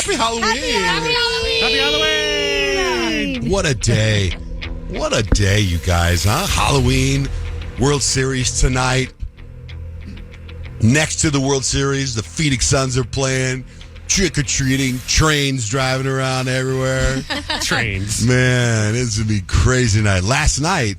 Happy Halloween. Happy Halloween. Happy Halloween. What a day. What a day, you guys, huh? Halloween, World Series tonight. Next to the World Series, the Phoenix Suns are playing. Trick-or-treating, trains driving around everywhere. Trains. Man, it's going to be a crazy night. Last night,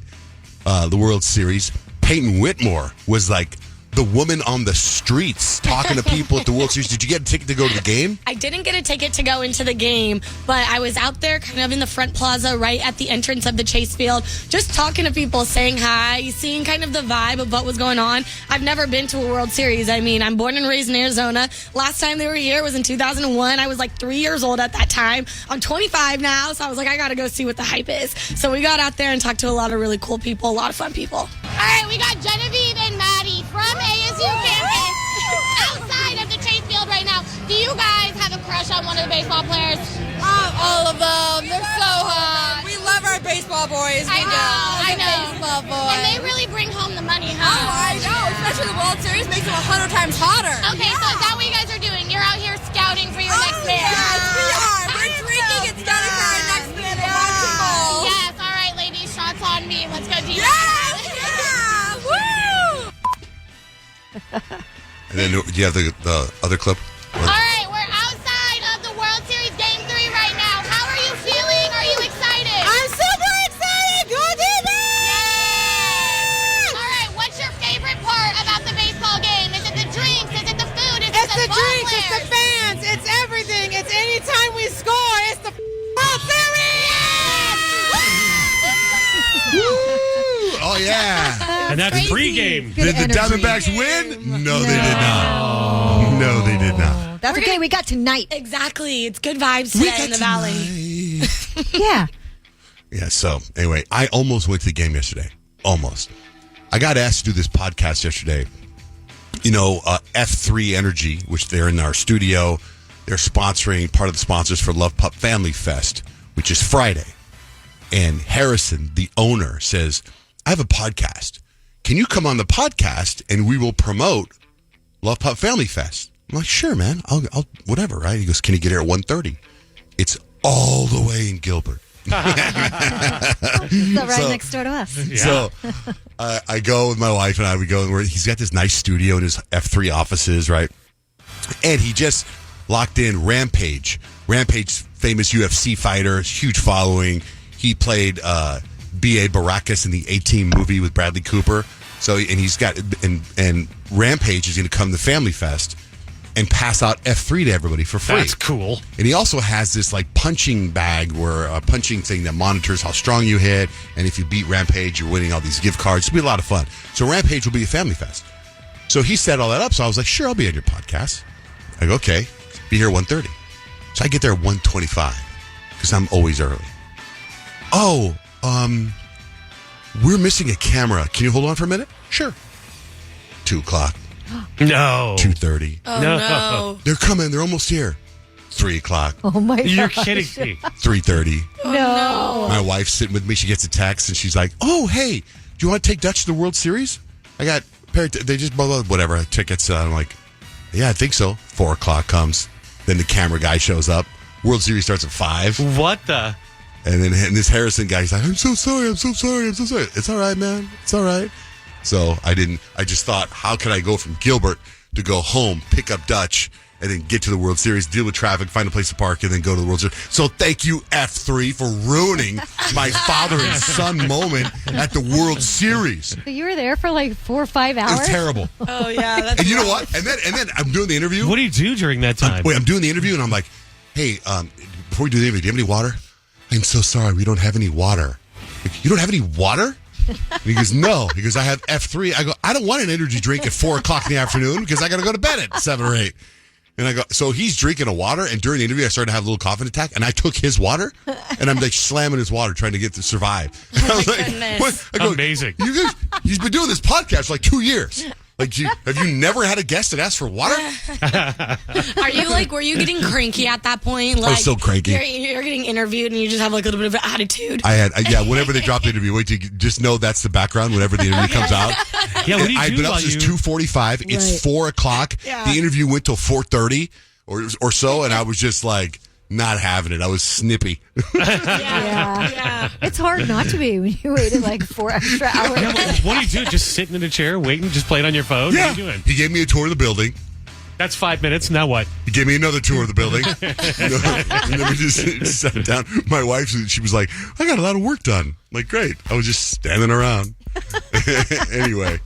the World Series, Peyton Whitmore was like the woman on the streets talking to people at the World Series. Did you get a ticket to go to the game? I didn't get a ticket to go into the game, but I was out there kind of in the front plaza right at the entrance of the Chase Field, just talking to people, saying hi, seeing kind of the vibe of what was going on. I've never been to a World Series. I mean, I'm born and raised in Arizona. Last time they were here was in 2001. I was like 3 years old at that time. I'm 25 now, so I was like, I got to go see what the hype is. So we got out there and talked to a lot of really cool people, a lot of fun people. All right, we got Genevieve and Maddie from ASU campus outside of the Chase Field right now. Do you guys have a crush on one of the baseball players? All of them. They're so hot. We love our baseball boys. I know. Baseball boys. And they really bring home the money, huh? Oh, I know. Especially the World Series makes them 100 times hotter. Okay, so is that what you guys are doing? You're out here scouting for your next man. Yes, we are. We're drinking and scouting for our next man and watching balls. Yes, all right, ladies, shots on me. Let's go, Gina. Yes, yeah. Woo! And then do you have the other clip? All right, we're outside of the World Series Game 3 right now. How are you feeling? Are you excited? I'm super excited. Go Devils! All right, what's your favorite part about the baseball game? Is it the drinks? Is it the food? Is it It's the ball drinks. It's the players? fans. It's everything. It's anytime we score. It's the World Series! Oh, yeah. And that's pregame. Did the Diamondbacks win? No, they did not. No, they did not. That's okay. We got tonight. Exactly. It's good vibes today in the Valley. Yeah. Yeah, so anyway, I almost went to the game yesterday. Almost. I got asked to do this podcast yesterday. You know, F3 Energy, which they're in our studio, they're sponsoring, part of the sponsors for Love Pup Family Fest, which is Friday. And Harrison, the owner, says, I have a podcast. Can you come on the podcast and we will promote Love Pup Family Fest? I'm like, sure, man. I'll whatever, right? He goes, can you get here at 1:30? It's all the way in Gilbert. So right next door to us. Yeah. So I go with my wife and I. We go, and he's got this nice studio in his F3 offices, right? And he just locked in Rampage. Rampage, famous UFC fighter, huge following. He played B.A. Baracus in the A-Team movie with Bradley Cooper. So, and he's got, and Rampage is going to come to Family Fest and pass out F3 to everybody for free. That's cool. And he also has this like punching bag where a punching thing that monitors how strong you hit. And if you beat Rampage, you're winning all these gift cards. It'll be a lot of fun. So Rampage will be a Family Fest. So he set all that up. So I was like, sure, I'll be on your podcast. I go, okay, be here at 1:30. So I get there at 1:25 because I'm always early. Oh, we're missing a camera. Can you hold on for a minute? Sure. 2 o'clock. No. 2:30. Oh, No. no. They're coming. They're almost here. 3 o'clock. Oh my god. You're kidding me. 3:30. No. My wife's sitting with me. She gets a text and she's like, "Oh, hey, do you want to take Dutch to the World Series? I got they just blah, blah, whatever tickets." I'm like, "Yeah, I think so." 4 o'clock comes. Then the camera guy shows up. World Series starts at 5. What the? And then this Harrison guy, he's like, I'm so sorry. It's all right, man. It's all right. So I just thought, how can I go from Gilbert to go home, pick up Dutch, and then get to the World Series, deal with traffic, find a place to park, and then go to the World Series. So thank you, F3, for ruining my father and son moment at the World Series. So you were there for like 4 or 5 hours? It was terrible. Oh, yeah. That's And you know what? And then I'm doing the interview. What do you do during that time? I'm doing the interview, and I'm like, hey, before we do the interview, do you have any water? I'm so sorry, we don't have any water. Like, you don't have any water? And he goes, no. He goes, I have F3. I go, I don't want an energy drink at 4 o'clock in the afternoon because I got to go to bed at 7 or 8. And I go, so he's drinking a water, and during the interview, I started to have a little coughing attack, and I took his water, and I'm like slamming his water, trying to get to survive. I was like, goodness. what? I go, Amazing. You guys, he's been doing this podcast for like 2 years. Like, have you never had a guest that asked for water? were you getting cranky at that point? Like, I was so cranky. You're getting interviewed and you just have like a little bit of an attitude. I had, whenever they drop the interview, wait till you just know that's the background whenever the interview comes out. Yeah, what do you I've do been up while since you... 2:45. It's 4 o'clock. Yeah. The interview went till 4:30. or so, and I was just like not having it. I was snippy. Yeah. It's hard not to be when you waited like 4 extra hours. Yeah, what are you doing? Just sitting in a chair, waiting, just playing on your phone? Yeah. What are you doing? He gave me a tour of the building. That's 5 minutes. Now what? He gave me another tour of the building. And then we just sat down. My wife, she was like, I got a lot of work done. I'm like, great. I was just standing around. Anyway,